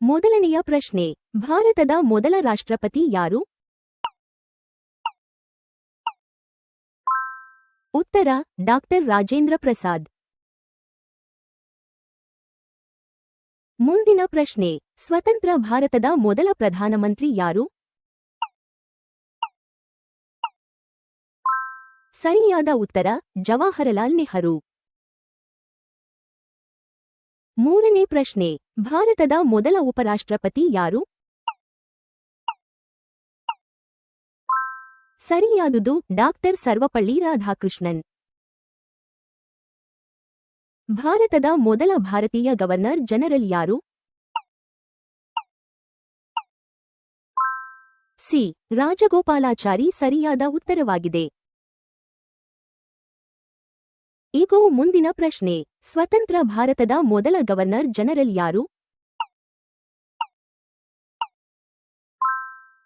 ಮೊದಲನೆಯ ಪ್ರಶ್ನೆ, ಭಾರತದ ಮೊದಲ ರಾಷ್ಟ್ರಪತಿ ಯಾರು? ಉತ್ತರ, ಡಾಕ್ಟರ್ ರಾಜೇಂದ್ರ ಪ್ರಸಾದ್. ಮುಂದಿನ ಪ್ರಶ್ನೆ, ಸ್ವತಂತ್ರ ಭಾರತದ ಮೊದಲ ಪ್ರಧಾನಮಂತ್ರಿ ಯಾರು? ಸರಿಯಾದ ಉತ್ತರ, ಜವಾಹರಲಾಲ್ ನೆಹರು. ಮೂರನೇ ಪ್ರಶ್ನೆ, ಭಾರತದ ಮೊದಲ ಉಪರಾಷ್ಟ್ರಪತಿ ಯಾರು? ಸರಿಯಾದುದು ಡಾಕ್ಟರ್ ಸರ್ವಪಳ್ಳಿ ರಾಧಾಕೃಷ್ಣನ್. ಭಾರತದ ಮೊದಲ ಭಾರತೀಯ ಗವರ್ನರ್ ಜನರಲ್ ಯಾರು? ಸಿ. ರಾಜಗೋಪಾಲಾಚಾರಿ ಸರಿಯಾದ ಉತ್ತರವಾಗಿದೆ. ಈಗ ಮುಂದಿನ ಪ್ರಶ್ನೆ, ಸ್ವತಂತ್ರ ಭಾರತದ ಮೊದಲ ಗವರ್ನರ್ ಜನರಲ್ ಯಾರು?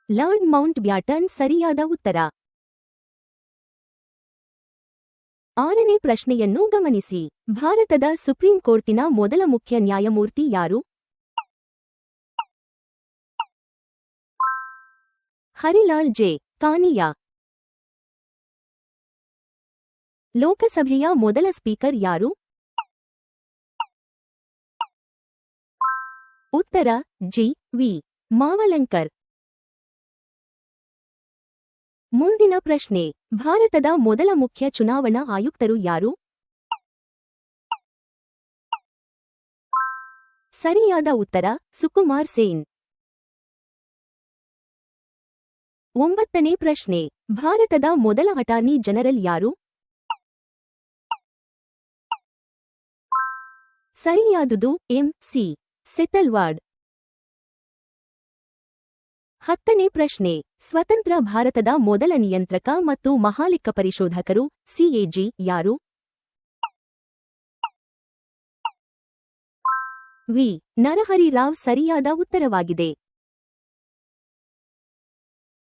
ಲಾರ್ಡ್ ಮೌಂಟ್ ಬ್ಯಾಟನ್ ಸರಿಯಾದ ಉತ್ತರ. ಆರನೇ ಪ್ರಶ್ನೆಯನ್ನು ಗಮನಿಸಿ, ಭಾರತದ ಸುಪ್ರೀಂ ಕೋರ್ಟಿನ ಮೊದಲ ಮುಖ್ಯ ನ್ಯಾಯಮೂರ್ತಿ ಯಾರು? ಹರಿಲಾಲ್ ಜೆ. ಕಾನಿಯಾ. ಲೋಕಸಭೆಯ ಮೊದಲ ಸ್ಪೀಕರ್ ಯಾರು? ಉತ್ತರ, ಜಿ. ವಿ. ಮಾವಲಂಕರ್. ಮುಂದಿನ ಪ್ರಶ್ನೆ, ಭಾರತದ ಮೊದಲ ಮುಖ್ಯ ಚುನಾವಣಾ ಆಯುಕ್ತರು ಯಾರು? ಸರಿಯಾದ ಉತ್ತರ, ಸುಕುಮಾರ್ ಸೇನ್. ಒಂಬತ್ತನೇ ಪ್ರಶ್ನೆ, ಭಾರತದ ಮೊದಲ ಅಟಾರ್ನಿ ಜನರಲ್ ಯಾರು? ಸರಿಯಾದುದು ಎಂ. ಸಿ. ಸೆತಲ್ವಾಡ್. ಹತ್ತನೇ ಪ್ರಶ್ನೆ, ಸ್ವತಂತ್ರ ಭಾರತದ ಮೊದಲ ನಿಯಂತ್ರಕ ಮತ್ತು ಮಹಾಲೆಕ್ಕ ಪರಿಶೋಧಕರು ಸಿಎಜಿ ಯಾರು? ವಿ. ನರಹರಿ ರಾವ್ ಸರಿಯಾದ ಉತ್ತರವಾಗಿದೆ.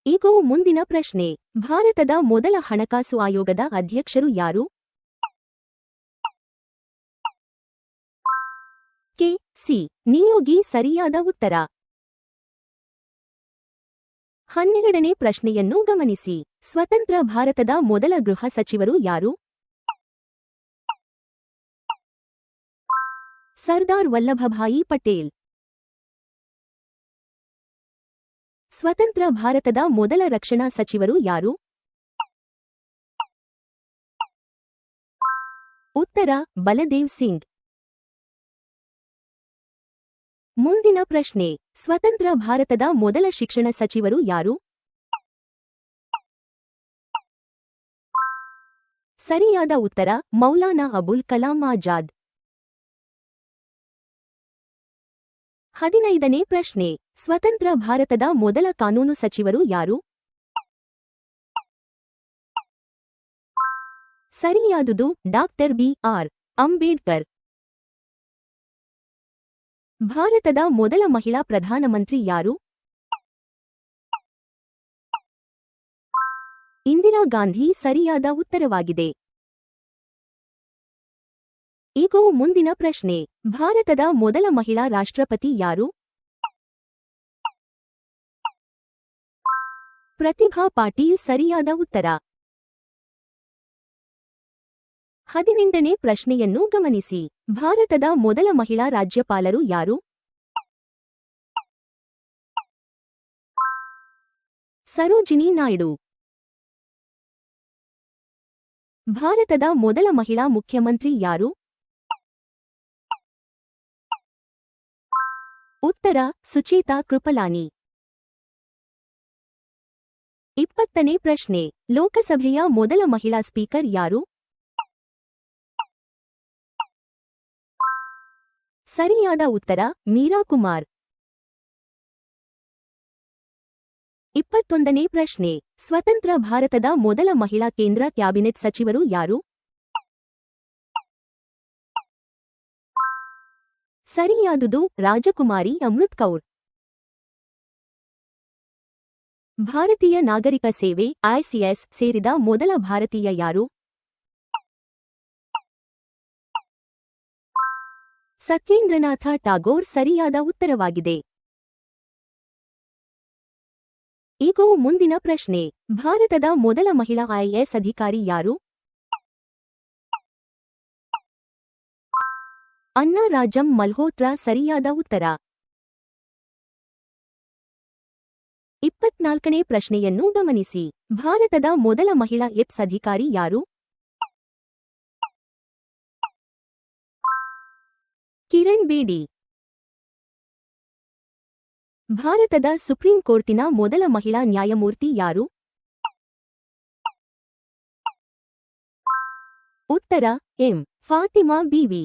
ಈಗ ಮುಂದಿನ ಪ್ರಶ್ನೆ, ಭಾರತದ ಮೊದಲ ಹಣಕಾಸು ಆಯೋಗದ ಅಧ್ಯಕ್ಷರು ಯಾರು? ಕೆ. ಸಿ. ನಿಯೋಗಿ ಸರಿಯಾದ ಉತ್ತರ. 12ನೇ ಪ್ರಶ್ನೆಯನ್ನು ಗಮನಿಸಿ, ಸ್ವತಂತ್ರ ಭಾರತದ ಮೊದಲ ಗೃಹ ಸಚಿವರು ಯಾರು? ಸರ್ದಾರ್ ವಲ್ಲಭಭಾಯಿ ಪಟೇಲ್. ಸ್ವತಂತ್ರ ಭಾರತದ ಮೊದಲ ರಕ್ಷಣಾ ಸಚಿವರು ಯಾರು? ಉತ್ತರ, ಬಲದೇವ್ ಸಿಂಗ್. ಮುಂದಿನ ಪ್ರಶ್ನೆ, ಸ್ವತಂತ್ರ ಭಾರತದ ಮೊದಲ ಶಿಕ್ಷಣ ಸಚಿವರು ಯಾರು? ಸರಿಯಾದ ಉತ್ತರ, ಮೌಲಾನಾ ಅಬುಲ್ ಕಲಾಂ ಆಜಾದ್. 15ನೇ ಪ್ರಶ್ನೆ, ಸ್ವತಂತ್ರ ಭಾರತದ ಮೊದಲ ಕಾನೂನು ಸಚಿವರು ಯಾರು? ಸರಿಯಾದುದು ಡಾಕ್ಟರ್ ಬಿ. ಆರ್. ಅಂಬೇಡ್ಕರ್. ಭಾರತದ ಮೊದಲ ಮಹಿಳಾ ಪ್ರಧಾನಮಂತ್ರಿ ಯಾರು? ಇಂದಿರಾ ಗಾಂಧಿ ಸರಿಯಾದ ಉತ್ತರವಾಗಿದೆ. ಈಗ ಮುಂದಿನ ಪ್ರಶ್ನೆ, ಭಾರತದ ಮೊದಲ ಮಹಿಳಾ ರಾಷ್ಟ್ರಪತಿ ಯಾರು? ಪ್ರತಿಭಾ ಪಾಟೀಲ್ ಸರಿಯಾದ ಉತ್ತರ. 18ನೇ ಪ್ರಶ್ನೆಯನ್ನು ಗಮನಿಸಿ, ಭಾರತದ ಮೊದಲ ಮಹಿಳಾ ರಾಜ್ಯಪಾಲರು ಯಾರು? ಸರೋಜಿನಿ ನಾಯ್ಡು. ಭಾರತದ ಮೊದಲ ಮಹಿಳಾ ಮುಖ್ಯಮಂತ್ರಿ ಯಾರು? ಉತ್ತರ, ಸುಚೇತಾ ಕೃಪಲಾನಿ. 20ನೇ ಪ್ರಶ್ನೆ, ಲೋಕಸಭೆಯ ಮೊದಲ ಮಹಿಳಾ ಸ್ಪೀಕರ್ ಯಾರು? ಸರಿಯಾದ ಉತ್ತರ, ಮೀರಾ ಕುಮಾರ್. 21ನೇ ಪ್ರಶ್ನೆ, ಸ್ವತಂತ್ರ ಭಾರತದ ಮೊದಲ ಮಹಿಳಾ ಕೇಂದ್ರ ಕ್ಯಾಬಿನೆಟ್ ಸಚಿವರು ಯಾರು? ಸರಿಯಾದುದು ರಾಜಕುಮಾರಿ ಅಮೃತ್ ಕೌರ್. ಭಾರತೀಯ ನಾಗರಿಕ ಸೇವೆ ಐಸಿಎಸ್ ಸೇರಿದ ಮೊದಲ ಭಾರತೀಯ ಯಾರು? ಸತ್ಯೇಂದ್ರನಾಥ ಟಾಗೋರ್ ಸರಿಯಾದ ಉತ್ತರವಾಗಿದೆ. ಈಗ ಮುಂದಿನ ಪ್ರಶ್ನೆ. ಭಾರತದ ಮೊದಲ ಮಹಿಳಾ ಐಎಎಸ್ ಅಧಿಕಾರಿ ಯಾರು? ಅನ್ನಾ ರಾಜಂ ಮಲ್ಹೋತ್ರಾ ಸರಿಯಾದ ಉತ್ತರ. 24ನೇ ಪ್ರಶ್ನೆಯನ್ನು ಗಮನಿಸಿ. ಭಾರತದ ಮೊದಲ ಮಹಿಳಾ ಐಎಎಸ್ ಅಧಿಕಾರಿ ಯಾರು? ಕಿರಣ್ ಬೇಡಿ. ಭಾರತದ ಸುಪ್ರೀಂ ಕೋರ್ಟಿನ ಮೊದಲ ಮಹಿಳಾ ನ್ಯಾಯಮೂರ್ತಿ ಯಾರು? ಉತ್ತರ ಎಂ. ಫಾತಿಮಾ ಬೀವಿ.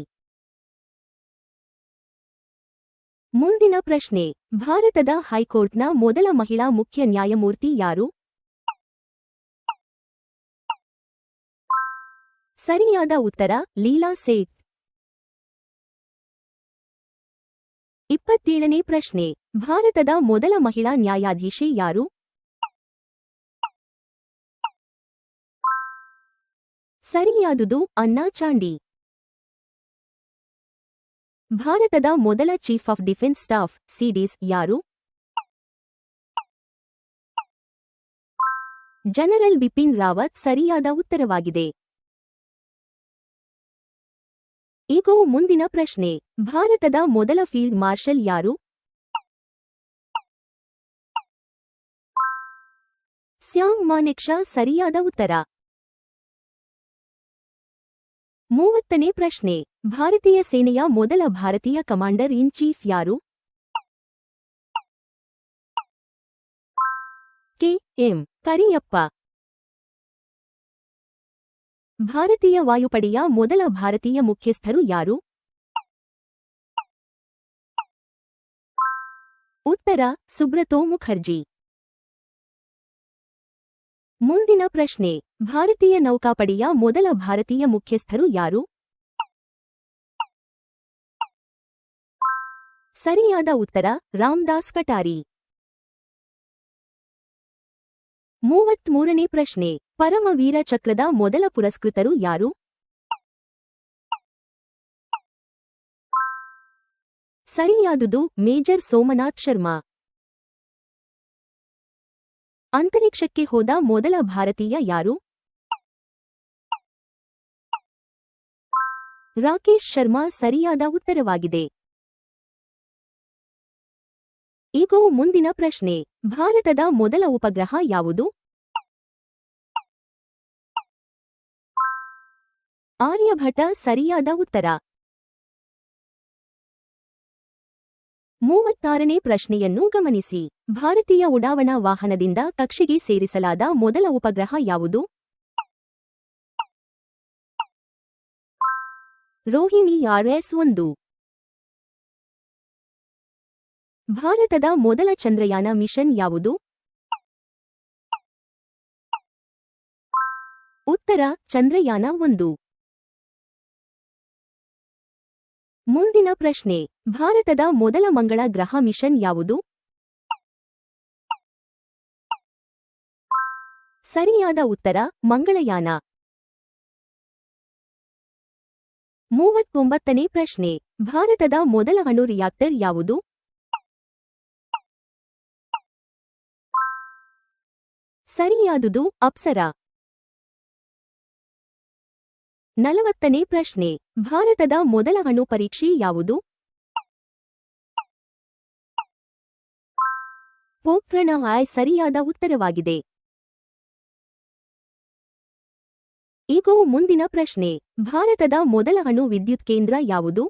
ಮುಂದಿನ ಪ್ರಶ್ನೆ. ಭಾರತದ ಹೈಕೋರ್ಟ್ನ ಮೊದಲ ಮಹಿಳಾ ಮುಖ್ಯ ನ್ಯಾಯಮೂರ್ತಿ ಯಾರು? ಸರಿಯಾದ ಉತ್ತರ ಲೀಲಾ ಸೇಠ್. 27ನೇ ಪ್ರಶ್ನೆ. ಭಾರತದ ಮೊದಲ ಮಹಿಳಾ ನ್ಯಾಯಾಧೀಶೆ ಯಾರು? ಸರಿಯಾದುದು ಅನ್ನಾ ಚಾಂಡಿ. ಭಾರತದ ಮೊದಲ chief of defence staff CDS ಯಾರು? ಜನರಲ್ ಬಿಪಿನ್ ರಾವತ್ ಸರಿಯಾದ ಉತ್ತರವಾಗಿದೆ. ಈಗ ಮುಂದಿನ ಪ್ರಶ್ನೆ. ಭಾರತದ ಮೊದಲ ಫೀಲ್ಡ್ ಮಾರ್ಷಲ್ ಯಾರು? ಸ್ಯಾಮ್ ಮಾನೆಕ್ಷಾ ಸರಿಯಾದ ಉತ್ತರ. 30ನೇ ಪ್ರಶ್ನೆ. ಭಾರತೀಯ ಸೇನೆಯ ಮೊದಲ ಭಾರತೀಯ ಕಮಾಂಡರ್ ಇನ್ ಚೀಫ್ ಯಾರು? ಕೆ. ಎಂ. ಕರಿಯಪ್ಪ. ಭಾರತೀಯ ವಾಯುಪಡೆಯ ಮೊದಲ ಭಾರತೀಯ ಮುಖ್ಯಸ್ಥರು ಯಾರು? ಉತ್ತರ ಸುಬ್ರತೋ ಮುಖರ್ಜಿ. ಮುಂದಿನ ಪ್ರಶ್ನೆ. ಭಾರತೀಯ ನೌಕಾಪಡೆಯ ಮೊದಲ ಭಾರತೀಯ ಮುಖ್ಯಸ್ಥರು ಯಾರು? ಸರಿಯಾದ ಉತ್ತರ ರಾಮದಾಸ್ ಕಟಾರಿ. 33ನೇ ಪ್ರಶ್ನೆ. ಪರಮವೀರ ಚಕ್ರದ ಮೊದಲ ಪುರಸ್ಕೃತರು ಯಾರು? ಸರಿಯಾದುದು ಮೇಜರ್ ಸೋಮನಾಥ್ ಶರ್ಮಾ. ಅಂತರಿಕ್ಷಕ್ಕೆ ಹೋದ ಮೊದಲ ಭಾರತೀಯ ಯಾರು? ರಾಕೇಶ್ ಶರ್ಮಾ ಸರಿಯಾದ ಉತ್ತರವಾಗಿದೆ. ಈಗ ಮುಂದಿನ ಪ್ರಶ್ನೆ. ಭಾರತದ ಮೊದಲ ಉಪಗ್ರಹ ಯಾವುದು? ಆರ್ಯಭಟ ಸರಿಯಾದ ಉತ್ತರ. 36ನೇ ಪ್ರಶ್ನೆಯನ್ನು ಗಮನಿಸಿ. ಭಾರತೀಯ ಉಡಾವಣಾ ವಾಹನದಿಂದ ಕಕ್ಷೆಗೆ ಸೇರಿಸಲಾದ ಮೊದಲ ಉಪಗ್ರಹ ಯಾವುದು? ರೋಹಿಣಿ RS-1. ಭಾರತದ ಮೊದಲ ಚಂದ್ರಯಾನ ಮಿಷನ್ ಯಾವುದು? ಉತ್ತರ ಚಂದ್ರಯಾನ 1. ಮುಂದಿನ ಪ್ರಶ್ನೆ. ಭಾರತದ ಮೊದಲ ಮಂಗಳ ಗ್ರಹ ಮಿಷನ್ ಯಾವುದು? ಸರಿಯಾದ ಉತ್ತರ ಮಂಗಳಯಾನ. 39ನೇ ಪ್ರಶ್ನೆ. ಭಾರತದ ಮೊದಲ ಅಣು ರಿಯಾಕ್ಟರ್ ಯಾವುದು? ಸರಿಯಾದುದು ಅಪ್ಸರಾ. 40ನೇ ಪ್ರಶ್ನೆ. ಭಾರತದ ಮೊದಲ ಅಣು ಪರೀಕ್ಷೆ ಯಾವುದು? ಪೋಖ್ರಾನ್ I ಸರಿಯಾದ ಉತ್ತರವಾಗಿದೆ. ಈಗ ಮುಂದಿನ ಪ್ರಶ್ನೆ. ಭಾರತದ ಮೊದಲ ಅಣು ವಿದ್ಯುತ್ ಕೇಂದ್ರ ಯಾವುದು?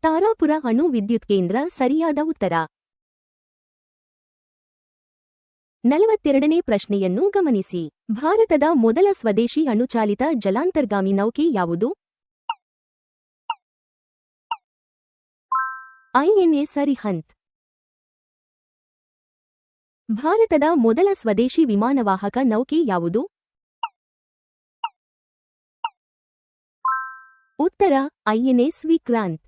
ತಾರಾಪುರ ಅಣು ವಿದ್ಯುತ್ ಕೇಂದ್ರ ಸರಿಯಾದ ಉತ್ತರ. 42ನೇ ಪ್ರಶ್ನೆಯನ್ನು ಗಮನಿಸಿ. ಭಾರತದ ಮೊದಲ ಸ್ವದೇಶಿ ಅಣುಚಾಲಿತ ಜಲಾಂತರ್ಗಾಮಿ ನೌಕೆ ಯಾವುದು? INS ಅರಿಹಂತ್. ಭಾರತದ ಮೊದಲ ಸ್ವದೇಶಿ ವಿಮಾನವಾಹಕ ನೌಕೆ ಯಾವುದು? ಉತ್ತರ INS ವಿಕ್ರಾಂತ್.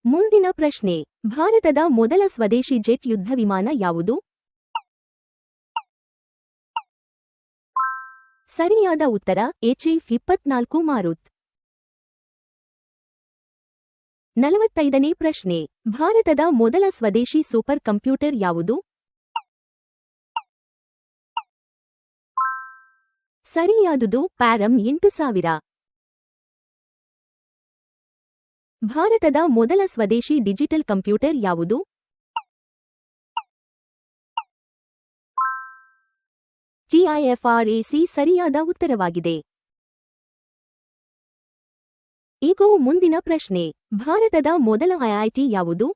ಮುಂದಿನ ಪ್ರಶ್ನೆ. ಭಾರತದ ಮೊದಲ ಸ್ವದೇಶಿ ಜೆಟ್ ಯುದ್ಧ ವಿಮಾನ ಯಾವುದು? ಸರಿಯಾದ ಉತ್ತರ HF-24 ಮಾರುತ್. 45ನೇ ಪ್ರಶ್ನೆ. ಭಾರತದ ಮೊದಲ ಸ್ವದೇಶಿ ಸೂಪರ್ ಕಂಪ್ಯೂಟರ್ ಯಾವುದು? ಸರಿಯಾದುದು ಪ್ಯಾರಮ್ 8000. ಭಾರತದ ಮೊದಲ ಸ್ವದೇಶಿ ಡಿಜಿಟಲ್ ಕಂಪ್ಯೂಟರ್ ಯಾವುದು? GIFRAC ಸರಿಯಾದ ಉತ್ತರವಾಗಿದೆ. ಈಗ ಮುಂದಿನ ಪ್ರಶ್ನೆ. ಭಾರತದ ಮೊದಲ IIT ಯಾವುದು?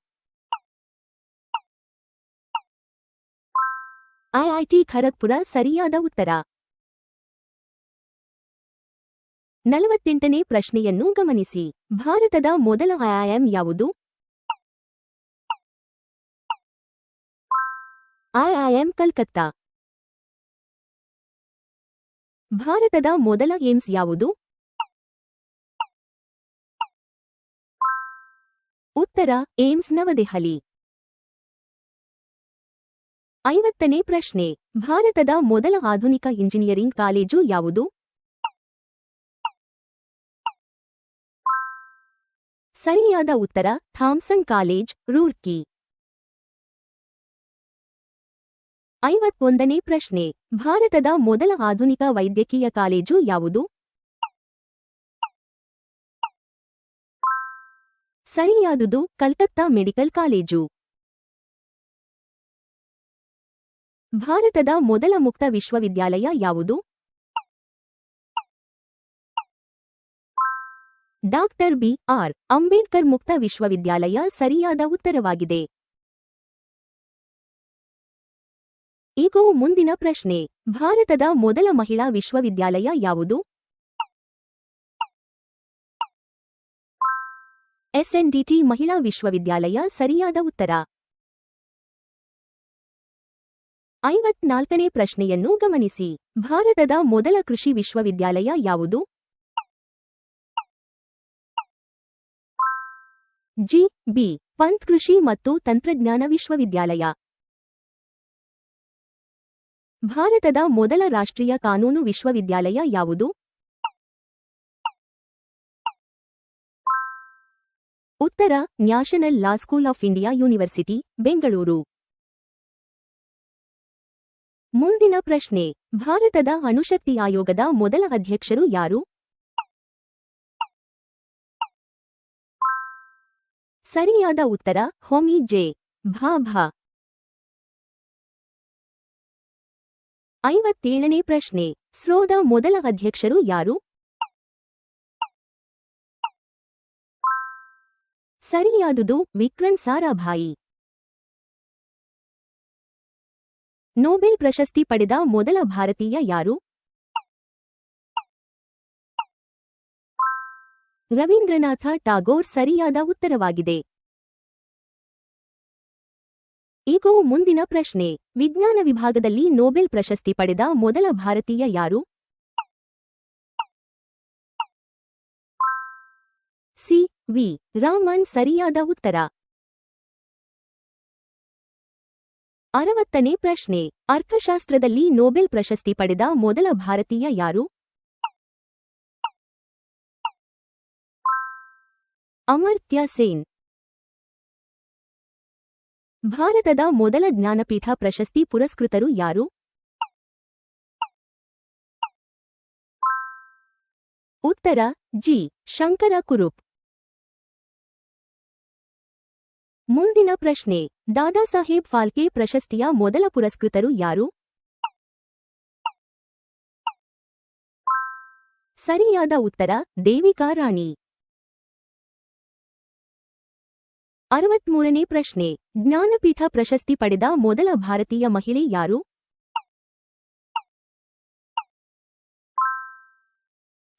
IIT ಖರಗ್ಪುರ ಸರಿಯಾದ ಉತ್ತರ. 48ನೇ ಪ್ರಶ್ನೆಯನ್ನು ಗಮನಿಸಿ. ಭಾರತದ ಮೊದಲ IIM ಯಾವುದು? IIM ಕಲ್ಕತ್ತಾ. ಭಾರತದ ಮೊದಲ ಏಮ್ಸ್ ಯಾವುದು? ಉತ್ತರ ಏಮ್ಸ್ ನವದೆಹಲಿ. 50ನೇ ಪ್ರಶ್ನೆ. ಭಾರತದ ಮೊದಲ ಆಧುನಿಕ ಇಂಜಿನಿಯರಿಂಗ್ ಕಾಲೇಜು ಯಾವುದು? ಸರಿಯಾದ ಉತ್ತರ ಥಾಮ್ಸನ್ ಕಾಲೇಜ್, ರೂರ್ಕಿ. 51ನೇ ಪ್ರಶ್ನೆ. ಭಾರತದ ಮೊದಲ ಆಧುನಿಕ ವೈದ್ಯಕೀಯ ಕಾಲೇಜು ಯಾವುದು? ಸರಿಯಾದುದು ಕಲ್ಕತ್ತಾ ಮೆಡಿಕಲ್ ಕಾಲೇಜು. ಭಾರತದ ಮೊದಲ ಮುಕ್ತ ವಿಶ್ವವಿದ್ಯಾಲಯ ಯಾವುದು? ಡಾಕ್ಟರ್ BR ಅಂಬೇಡ್ಕರ್ ಮುಕ್ತ ವಿಶ್ವವಿದ್ಯಾಲಯ ಸರಿಯಾದ ಉತ್ತರವಾಗಿದೆ. ಈಗ ಮುಂದಿನ ಪ್ರಶ್ನೆ. ಭಾರತದ ಮೊದಲ ಮಹಿಳಾ ವಿಶ್ವವಿದ್ಯಾಲಯ ಯಾವುದು? SNDT ಮಹಿಳಾ ವಿಶ್ವವಿದ್ಯಾಲಯ ಸರಿಯಾದ ಉತ್ತರ. 54ನೇ ಪ್ರಶ್ನೆಯನ್ನು ಗಮನಿಸಿ. ಭಾರತದ ಮೊದಲ ಕೃಷಿ ವಿಶ್ವವಿದ್ಯಾಲಯ ಯಾವುದು? G.B. ಪಂತ್ ಕೃಷಿ ಮತ್ತು ತಂತ್ರಜ್ಞಾನ ವಿಶ್ವವಿದ್ಯಾಲಯ. ಭಾರತದ ಮೊದಲ ರಾಷ್ಟ್ರೀಯ ಕಾನೂನು ವಿಶ್ವವಿದ್ಯಾಲಯ ಯಾವುದು? ಉತ್ತರ national law school of India university, Bengaluru. ಮುಂದಿನ ಪ್ರಶ್ನೆ. ಭಾರತದ ಅಣುಶಕ್ತಿ ಆಯೋಗದ ಮೊದಲ ಅಧ್ಯಕ್ಷರು ಯಾರು? ಸರಿಯಾದ ಉತ್ತರ ಹೋಮಿ ಜೆ. ಭಾಭಾ. 57ನೇ ಪ್ರಶ್ನೆ. ಇಸ್ರೋದ ಮೊದಲ ಅಧ್ಯಕ್ಷರು ಯಾರು? ಸರಿಯಾದುದು ವಿಕ್ರಮ್ ಸಾರಾಭಾಯಿ. ನೊಬೆಲ್ ಪ್ರಶಸ್ತಿ ಪಡೆದ ಮೊದಲ ಭಾರತೀಯ ಯಾರು? ರವೀಂದ್ರನಾಥ ಟಾಗೋರ್ ಸರಿಯಾದ ಉತ್ತರವಾಗಿದೆ. ಈಗ ಮುಂದಿನ ಪ್ರಶ್ನೆ. ವಿಜ್ಞಾನ ವಿಭಾಗದಲ್ಲಿ ನೊಬೆಲ್ ಪ್ರಶಸ್ತಿ ಪಡೆದ ಮೊದಲ ಭಾರತೀಯ ಯಾರು? C.V. ರಾಮನ್ ಸರಿಯಾದ ಉತ್ತರ. 60ನೇ ಪ್ರಶ್ನೆ. ಅರ್ಥಶಾಸ್ತ್ರದಲ್ಲಿ ನೊಬೆಲ್ ಪ್ರಶಸ್ತಿ ಪಡೆದ ಮೊದಲ ಭಾರತೀಯ ಯಾರು? ಅಮರ್ತ್ಯ ಸೇನ್. ಭಾರತದ ಮೊದಲ ಜ್ಞಾನಪೀಠ ಪ್ರಶಸ್ತಿ ಪುರಸ್ಕೃತರು ಯಾರು? ಉತ್ತರ ಜಿ. ಶಂಕರ ಕುರುಪ್. ಮುಂದಿನ ಪ್ರಶ್ನೆ. ದಾದಾ ಸಾಹೇಬ್ ಫಾಲ್ಕೆ ಪ್ರಶಸ್ತಿಯ ಮೊದಲ ಪುರಸ್ಕೃತರು ಯಾರು? ಸರಿಯಾದ ಉತ್ತರ ದೇವಿಕಾ ರಾಣಿ. 63ನೇ ಪ್ರಶ್ನೆ. ಜ್ಞಾನಪೀಠ ಪ್ರಶಸ್ತಿ ಪಡೆದ ಮೊದಲ ಭಾರತೀಯ ಮಹಿಳೆ ಯಾರು?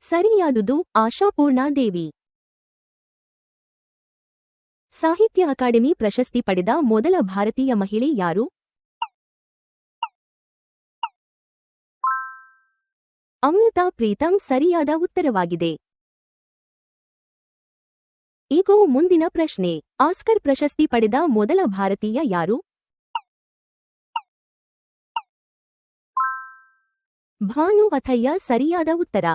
ಸರಿಯಾದುದು ಆಶಾಪೂರ್ಣಾ ದೇವಿ. ಸಾಹಿತ್ಯ ಅಕಾಡೆಮಿ ಪ್ರಶಸ್ತಿ ಪಡೆದ ಮೊದಲ ಭಾರತೀಯ ಮಹಿಳೆ ಯಾರು? ಅಮೃತಾ ಪ್ರೀತಮ್ ಸರಿಯಾದ ಉತ್ತರವಾಗಿದೆ. ಈಗ ಮುಂದಿನ ಪ್ರಶ್ನೆ. ಆಸ್ಕರ್ ಪ್ರಶಸ್ತಿ ಪಡೆದ ಮೊದಲ ಭಾರತೀಯ ಯಾರು? ಭಾನು ಅಥಯ್ಯ ಸರಿಯಾದ ಉತ್ತರ.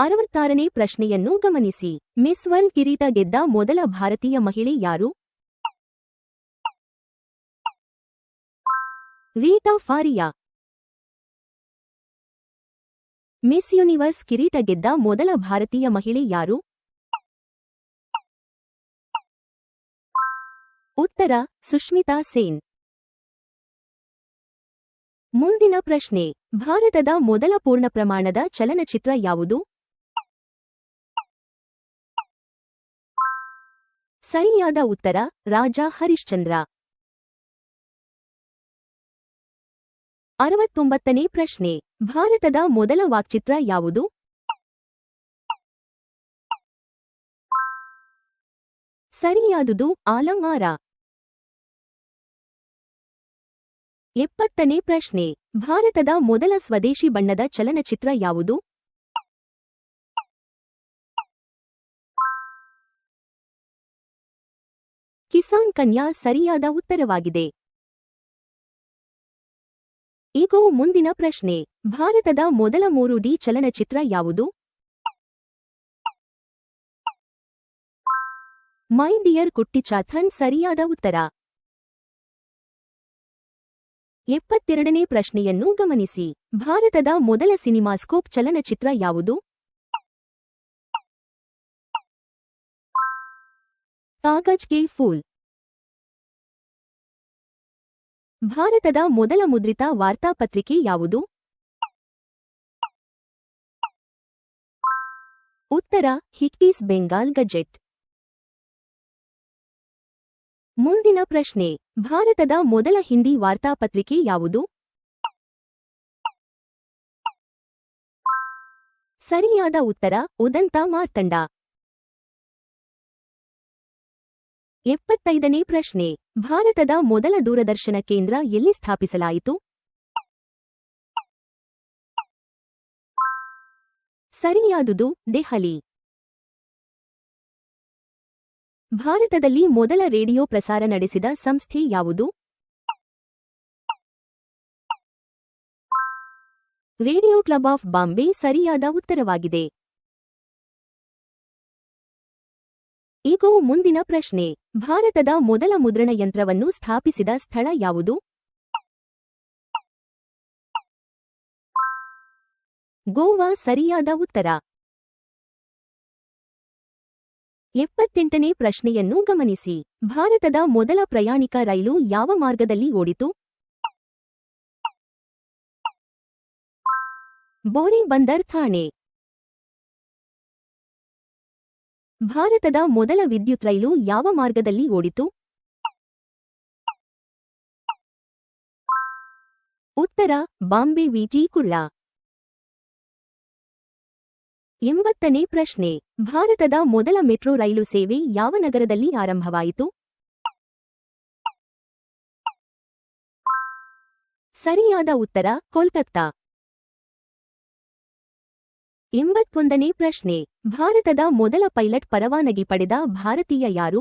66ನೇ ಪ್ರಶ್ನೆಯನ್ನು ಗಮನಿಸಿ. ಮಿಸ್ ವರ್ಲ್ಡ್ ಕಿರೀಟ ಗೆದ್ದ ಮೊದಲ ಭಾರತೀಯ ಮಹಿಳೆ ಯಾರು? ರೀಟಾ ಫಾರಿಯಾ. ಮಿಸ್ ಯೂನಿವರ್ಸ್ ಕಿರೀಟ ಗೆದ್ದ ಮೊದಲ ಭಾರತೀಯ ಮಹಿಳೆ ಯಾರು? ಉತ್ತರ ಸುಷ್ಮಿತಾ ಸೇನ್. ಮುಂದಿನ ಪ್ರಶ್ನೆ. ಭಾರತದ ಮೊದಲ ಪೂರ್ಣ ಪ್ರಮಾಣದ ಚಲನಚಿತ್ರ ಯಾವುದು? ಸರಿಯಾದ ಉತ್ತರ ರಾಜ ಹರಿಶ್ಚಂದ್ರ. 69ನೇ ಪ್ರಶ್ನೆ. ಭಾರತದ ಮೊದಲ ವಾಕ್ಚಿತ್ರ ಯಾವುದು? ಸರಿಯಾದುದು ಆಲಂ ಆರ. 70ನೇ ಪ್ರಶ್ನೆ. ಭಾರತದ ಮೊದಲ ಸ್ವದೇಶಿ ಬಣ್ಣದ ಚಲನಚಿತ್ರ ಯಾವುದು? ಕಿಸಾನ್ ಕನ್ಯಾ ಸರಿಯಾದ ಉತ್ತರವಾಗಿದೆ. ಈಗ ಮುಂದಿನ ಪ್ರಶ್ನೆ. ಭಾರತದ ಮೊದಲ 3D ಚಲನಚಿತ್ರ ಯಾವುದು? ಮೈ ಡಿಯರ್ ಕುಟ್ಟಿ ಚಾಥನ್ ಸರಿಯಾದ ಉತ್ತರ. 72ನೇ ಪ್ರಶ್ನೆಯನ್ನು ಗಮನಿಸಿ. ಭಾರತದ ಮೊದಲ ಸಿನಿಮಾಸ್ಕೋಪ್ ಚಲನಚಿತ್ರ ಯಾವುದು? Kagaz K pool. ಭಾರತದ ಮೊದಲ ಮುದ್ರಿತ ವಾರ್ತಾಪತ್ರಿಕೆ ಯಾವುದು? ಉತ್ತರ ಹಿಕ್ಕೀಸ್ ಬೆಂಗಾಲ್ ಗಜೆಟ್. ಮುಂದಿನ ಪ್ರಶ್ನೆ. ಭಾರತದ ಮೊದಲ ಹಿಂದಿ ವಾರ್ತಾಪತ್ರಿಕೆ ಯಾವುದು? ಸರಿಯಾದ ಉತ್ತರ ಉದಂತ ಮಾರ್ತಂಡ. 75ನೇ ಪ್ರಶ್ನೆ. ಭಾರತದ ಮೊದಲ ದೂರದರ್ಶನ ಕೇಂದ್ರ ಎಲ್ಲಿ ಸ್ಥಾಪಿಸಲಾಯಿತು? ಸರಿಯಾದುದು ದೆಹಲಿ. ಭಾರತದಲ್ಲಿ ಮೊದಲ ರೇಡಿಯೋ ಪ್ರಸಾರ ನಡೆಸಿದ ಸಂಸ್ಥೆ ಯಾವುದು? ರೇಡಿಯೋ ಕ್ಲಬ್ ಆಫ್ ಬಾಂಬೆ ಸರಿಯಾದ ಉತ್ತರವಾಗಿದೆ. ಈಗ ಮುಂದಿನ ಪ್ರಶ್ನೆ. ಭಾರತದ ಮೊದಲ ಮುದ್ರಣ ಯಂತ್ರವನ್ನು ಸ್ಥಾಪಿಸಿದ ಸ್ಥಳ ಯಾವುದು? ಗೋವಾ ಸರಿಯಾದ ಉತ್ತರ. 78ನೇ ಪ್ರಶ್ನೆಯನ್ನು ಗಮನಿಸಿ. ಭಾರತದ ಮೊದಲ ಪ್ರಯಾಣಿಕ ರೈಲು ಯಾವ ಮಾರ್ಗದಲ್ಲಿ ಓಡಿತು? ಬೋರಿ ಬಂದರ್ ಥಾಣೆ. ಭಾರತದ ಮೊದಲ ವಿದ್ಯುತ್ ರೈಲು ಯಾವ ಮಾರ್ಗದಲ್ಲಿ ಓಡಿತು? ಉತ್ತರ ಬಾಂಬೆ ವಿಟಿ ಕುರ್ಲಾ. 80ನೇ ಪ್ರಶ್ನೆ. ಭಾರತದ ಮೊದಲ ಮೆಟ್ರೋ ರೈಲು ಸೇವೆ ಯಾವ ನಗರದಲ್ಲಿ ಆರಂಭವಾಯಿತು? ಸರಿಯಾದ ಉತ್ತರ ಕೋಲ್ಕತ್ತಾ. 81ನೇ ಪ್ರಶ್ನೆ. ಭಾರತದ ಮೊದಲ ಪೈಲಟ್ ಪರವಾನಗಿ ಪಡೆದ ಭಾರತೀಯ ಯಾರು?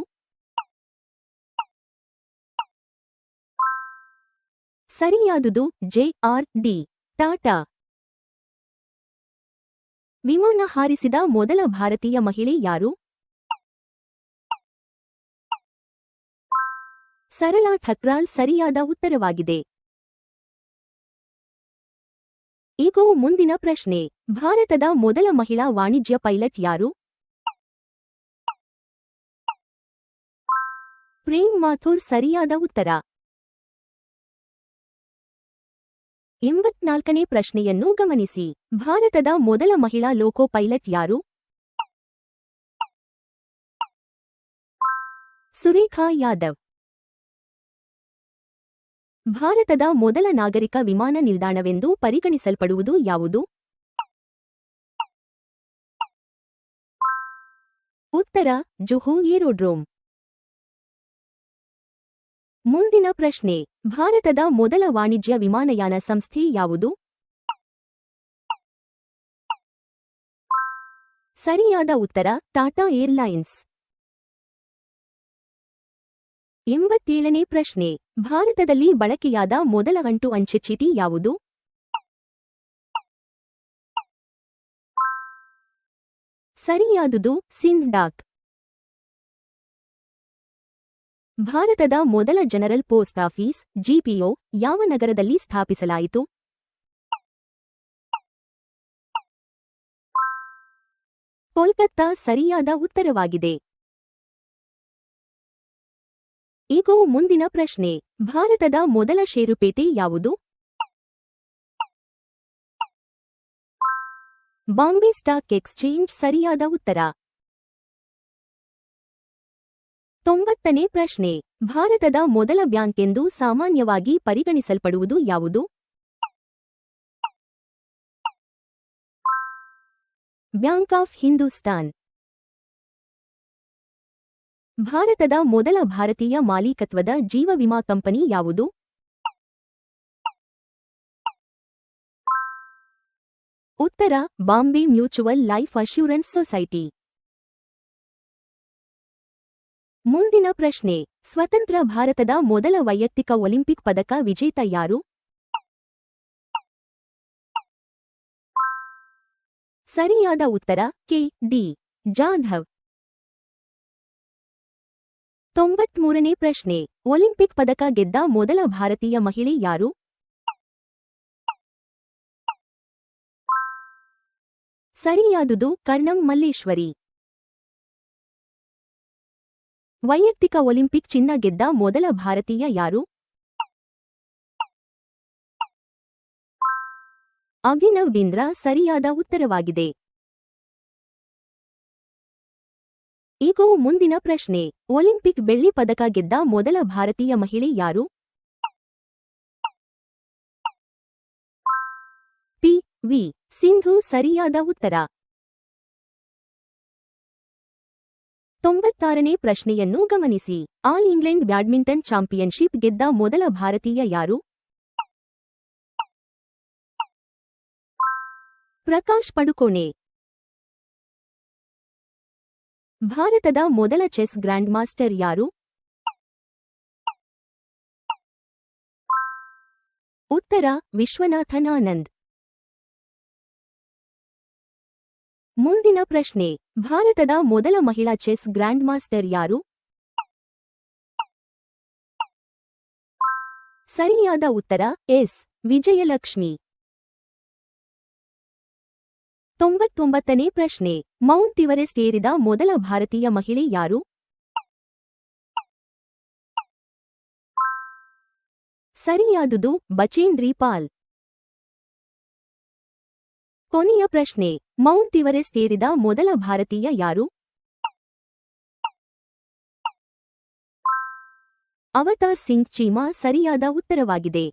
ಸರಿಯಾದುದು ಜೆ.ಆರ್.ಡಿ. ಟಾಟಾ. ವಿಮಾನ ಹಾರಿಸಿದ ಮೊದಲ ಭಾರತೀಯ ಮಹಿಳೆ ಯಾರು? ಸರಳಾ ಠಕ್ರಾಲ್ ಸರಿಯಾದ ಉತ್ತರವಾಗಿದೆ. ಈಗ ಮುಂದಿನ ಪ್ರಶ್ನೆ. ಭಾರತದ ಮೊದಲ ಮಹಿಳಾ ವಾಣಿಜ್ಯ ಪೈಲಟ್ ಯಾರು? ಪ್ರೇಮ್ ಮಾಥುರ್ ಸರಿಯಾದ ಉತ್ತರ. 84ನೇ ಪ್ರಶ್ನೆಯನ್ನು ಗಮನಿಸಿ. ಭಾರತದ ಮೊದಲ ಮಹಿಳಾ ಲೋಕೋ ಪೈಲಟ್ ಯಾರು? ಸುರೇಖಾ ಯಾದವ್. ಭಾರತದ ಮೊದಲ ನಾಗರಿಕ ವಿಮಾನ ನಿಲ್ದಾಣವೆಂದು ಪರಿಗಣಿಸಲ್ಪಡುವುದು ಯಾವುದು? ಉತ್ತರ ಜುಹು ಏರೋಡ್ರೋಮ್. ಮುಂದಿನ ಪ್ರಶ್ನೆ. ಭಾರತದ ಮೊದಲ ವಾಣಿಜ್ಯ ವಿಮಾನಯಾನ ಸಂಸ್ಥೆ ಯಾವುದು? ಸರಿಯಾದ ಉತ್ತರ ಟಾಟಾ ಏರ್ಲೈನ್ಸ್. 87ನೇ ಪ್ರಶ್ನೆ. ಭಾರತದಲ್ಲಿ ಬಳಕೆಯಾದ ಮೊದಲ ಅಂಟು ಅಂಚೆ ಚೀಟಿ ಯಾವುದು? ಸರಿಯಾದುದು ಸಿಂಧ್ ಡಾಕ್. ಭಾರತದ ಮೊದಲ ಜನರಲ್ ಪೋಸ್ಟ್ ಆಫೀಸ್ ಜಿಪಿಒ ಯಾವ ನಗರದಲ್ಲಿ ಸ್ಥಾಪಿಸಲಾಯಿತು? ಕೋಲ್ಕತ್ತಾ ಸರಿಯಾದ ಉತ್ತರವಾಗಿದೆ. ಈಗ ಮುಂದಿನ ಪ್ರಶ್ನೆ. ಭಾರತದ ಮೊದಲ ಷೇರುಪೇಟೆ ಯಾವುದು? ಬಾಂಬೆ ಸ್ಟಾಕ್ ಎಕ್ಸ್ಚೇಂಜ್ ಸರಿಯಾದ ಉತ್ತರ. 90ನೇ ಪ್ರಶ್ನೆ. ಭಾರತದ ಮೊದಲ ಬ್ಯಾಂಕ್ ಎಂದು ಸಾಮಾನ್ಯವಾಗಿ ಪರಿಗಣಿಸಲ್ಪಡುವುದು ಯಾವುದು? Bank of Hindustan. ಭಾರತದ ಮೊದಲ ಭಾರತೀಯ ಮಾಲೀಕತ್ವದ ಜೀವ ವಿಮಾ ಕಂಪನಿ ಯಾವುದು? ಉತ್ತರ Bombay mutual life assurance society. ಮುಂದಿನ ಪ್ರಶ್ನೆ. ಸ್ವತಂತ್ರ ಭಾರತದ ಮೊದಲ ವೈಯಕ್ತಿಕ ಒಲಿಂಪಿಕ್ ಪದಕ ವಿಜೇತ ಯಾರು? ಸರಿಯಾದ ಉತ್ತರ ಕೆ.ಡಿ. ಜಾಧವ್. 93ನೇ ಪ್ರಶ್ನೆ. ಒಲಿಂಪಿಕ್ ಪದಕ ಗೆದ್ದ ಮೊದಲ ಭಾರತೀಯ ಮಹಿಳೆ ಯಾರು? ಸರಿಯಾದುದು ಕರ್ಣಂ ಮಲ್ಲೇಶ್ವರಿ. ವೈಯಕ್ತಿಕ ಒಲಿಂಪಿಕ್ ಚಿನ್ನ ಗೆದ್ದ ಮೊದಲ ಭಾರತೀಯ ಯಾರು? ಅಭಿನವ್ ಬಿಂದ್ರಾ ಸರಿಯಾದ ಉತ್ತರವಾಗಿದೆ. ಈಗ ಮುಂದಿನ ಪ್ರಶ್ನೆ. ಒಲಿಂಪಿಕ್ ಬೆಳ್ಳಿ ಪದಕ ಗೆದ್ದ ಮೊದಲ ಭಾರತೀಯ ಮಹಿಳೆ ಯಾರು? ಪಿ.ವಿ. ಸಿಂಧು ಸರಿಯಾದ ಉತ್ತರ. 96ನೇ ಪ್ರಶ್ನೆಯನ್ನು ಗಮನಿಸಿ. ಆಲ್ ಇಂಗ್ಲೆಂಡ್ ಬ್ಯಾಡ್ಮಿಂಟನ್ ಚಾಂಪಿಯನ್ಶಿಪ್ ಗೆದ್ದ ಮೊದಲ ಭಾರತೀಯ ಯಾರು? ಪ್ರಕಾಶ್ ಪಡುಕೋಣೆ. ಭಾರತದ ಮೊದಲ ಚೆಸ್ ಗ್ರ್ಯಾಂಡ್ ಮಾಸ್ಟರ್ ಯಾರು? ಉತ್ತರ ವಿಶ್ವನಾಥನ್ ಆನಂದ್. ಮುಂದಿನ ಪ್ರಶ್ನೆ. ಭಾರತದ ಮೊದಲ ಮಹಿಳಾ ಚೆಸ್ ಗ್ರ್ಯಾಂಡ್ ಮಾಸ್ಟರ್ ಯಾರು? ಸರಿಯಾದ ಉತ್ತರ ಎಸ್. ವಿಜಯಲಕ್ಷ್ಮಿ. 99ನೇ ಪ್ರಶ್ನೆ. ಮೌಂಟ್ ಎವರೆಸ್ಟ್ ಏರಿದ ಮೊದಲ ಭಾರತೀಯ ಮಹಿಳೆ ಯಾರು? ಸರಿಯಾದುದು ಬಚೇಂದ್ರಿ ಪಾಲ್. ಕೊನೆಯ ಪ್ರಶ್ನೆ. ಮೌಂಟ್ ಎವರೆಸ್ಟ್ ಏರಿದ ಮೊದಲ ಭಾರತೀಯ ಯಾರು? ಅವತಾರ್ ಸಿಂಗ್ ಚೀಮಾ ಸರಿಯಾದ ಉತ್ತರವಾಗಿದೆ.